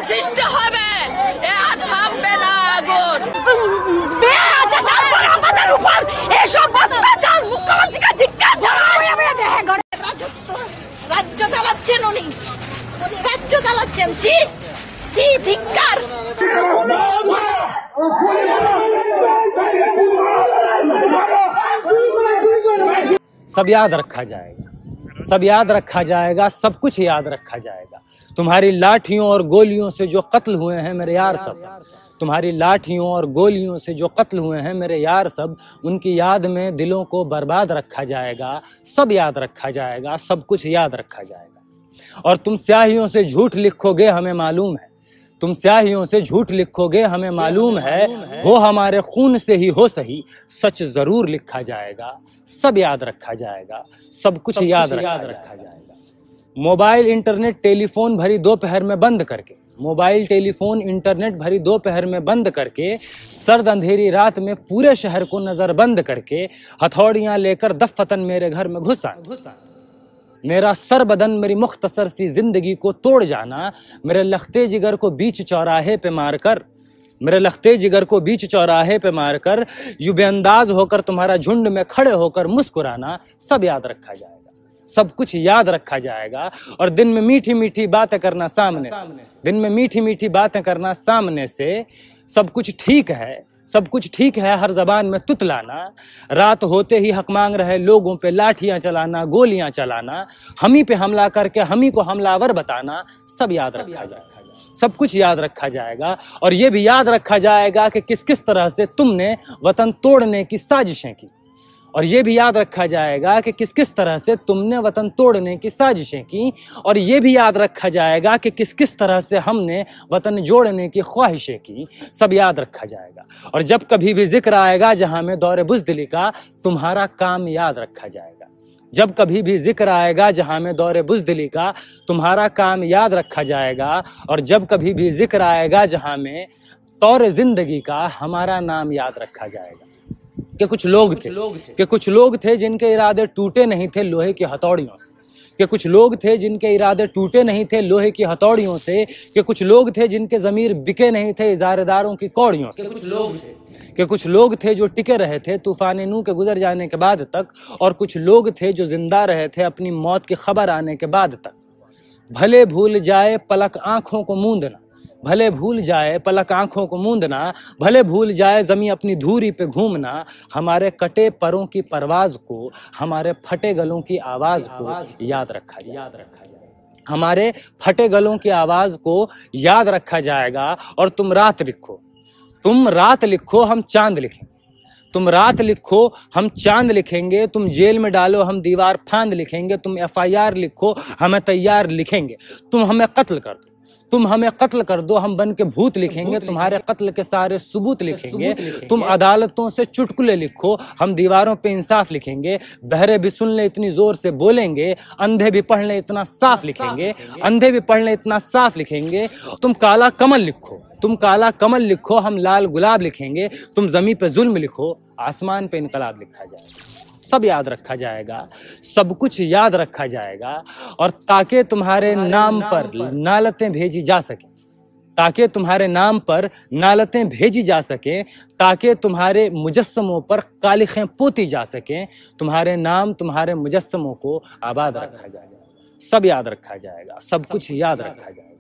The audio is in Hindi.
সৃষ্টি হবে আর থামবে না আগুন। আমাদের উপর এসব অত্যাচার মুখ্যমন্ত্রীকে ধিক্কার জানাই। রাজ্য চালাচ্ছেন উনি রাজ্য চালাচ্ছেন। জি জি ধিক্কার। सब याद रखा जाएगा, सब याद रखा जाएगा, सब कुछ याद रखा जाएगा। तुम्हारी लाठियों और गोलियों से जो कत्ल हुए हैं मेरे यार सब, तुम्हारी लाठियों और गोलियों से जो कत्ल हुए हैं मेरे यार सब, उनकी याद में दिलों को बर्बाद रखा जाएगा। सब याद रखा जाएगा, सब कुछ याद रखा जाएगा। और तुम स्याहियों से झूठ लिखोगे हमें मालूम है, तुम स्याहियों से झूठ लिखोगे हमें मालूम है, हो हमारे खून से ही हो सही, सच जरूर लिखा जाएगा। सब याद रखा जाएगा, सब कुछ याद रखा जाएगा। मोबाइल इंटरनेट टेलीफोन भरी दोपहर में बंद करके, मोबाइल टेलीफोन इंटरनेट भरी दोपहर में बंद करके, सर्द अंधेरी रात में पूरे शहर को नजरबंद करके, हथौड़ियां लेकर दफ्फतन मेरे घर में घुसा, मेरा सर बदन मेरी मुख्तसर सी जिंदगी को तोड़ जाना, मेरे लख्ते जिगर को बीच चौराहे पे मारकर, मेरे लख्ते जिगर को बीच चौराहे पे मारकर, यूं बेअंदाज होकर तुम्हारा झुंड में खड़े होकर मुस्कुराना, सब याद रखा जाएगा, सब कुछ याद रखा जाएगा। और दिन में मीठी मीठी बातें करना सामने से, दिन में मीठी मीठी बातें करना सामने से, सब कुछ ठीक है, सब कुछ ठीक है, हर जबान में तुतलाना, रात होते ही हक मांग रहे लोगों पे लाठियां चलाना, गोलियां चलाना, हम ही पे हमला करके हम ही को हमलावर बताना, सब याद रखा जाएगा, सब कुछ याद रखा जाएगा। और ये भी याद रखा जाएगा कि किस किस तरह से तुमने वतन तोड़ने की साजिशें की, और ये भी याद रखा जाएगा कि किस किस तरह से तुमने वतन तोड़ने की साजिशें की, और ये भी याद रखा जाएगा कि किस किस तरह से हमने वतन जोड़ने की ख्वाहिशें की, सब याद रखा जाएगा। और जब कभी भी जिक्र आएगा जहां में दौरे बुज़दिली का, तुम्हारा काम याद रखा जाएगा। जब कभी भी जिक्र आएगा जहां में दौरे बुज़दिली का, तुम्हारा काम याद रखा जाएगा। और जब कभी भी जिक्र आएगा जहां में तौरे जिंदगी का, हमारा नाम याद रखा जाएगा। कि कुछ लोग थे जिनके इरादे टूटे नहीं थे लोहे की हथौड़ियों से, कि कुछ लोग थे जिनके इरादे टूटे नहीं थे लोहे की हथौड़ियों से, कि कुछ लोग थे जिनके ज़मीर बिके नहीं थे इजारेदारों की कौड़ियों से, कि कुछ लोग थे जो टिके रहे थे तूफान नू के गुजर जाने के बाद तक, और कुछ लोग थे जो जिंदा रहे थे अपनी मौत की खबर आने के बाद तक। भले भूल जाए पलक आंखों को मूंदना, भले भूल जाए पलक आंखों को मूंदना, भले भूल जाए ज़मीं अपनी धूरी पे घूमना, हमारे कटे परों की परवाज को, हमारे फटे गलों की आवाज़ को याद रखा जाएगा, हमारे फटे गलों की आवाज़ को याद रखा जाएगा। और तुम रात लिखो, तुम रात लिखो हम चांद लिखेंगे, तुम रात लिखो हम चांद लिखेंगे, तुम जेल में डालो हम दीवार फांद लिखेंगे, तुम FIR लिखो हमें तैयार लिखेंगे, तुम हमें कत्ल कर दो, तुम हमें कत्ल कर दो हम बन के भूत लिखेंगे, तुम्हारे कत्ल के सारे सबूत लिखेंगे, तुम अदालतों से चुटकुले लिखो हम दीवारों पे इंसाफ लिखेंगे, बहरे भी सुन ले इतनी जोर से बोलेंगे, अंधे भी पढ़ ले इतना साफ लिखेंगे, अंधे भी पढ़ ले इतना साफ लिखेंगे। तुम काला कमल लिखो, तुम काला कमल लिखो हम लाल गुलाब लिखेंगे, तुम जमी पे जुल्म लिखो आसमान पे इनकलाब लिखा जाएगा। सब याद रखा जाएगा, सब कुछ याद रखा जाएगा। और ताकि तुम्हारे नाम पर नालतें भेजी जा सके, ताकि तुम्हारे नाम पर नालतें भेजी जा सकें, ताकि तुम्हारे मुजस्समों पर कालिखें पोती जा सकें, तुम्हारे नाम तुम्हारे मुजस्समों को आबाद रखा जाएगा। सब याद रखा जाएगा, सब कुछ याद रखा जाएगा।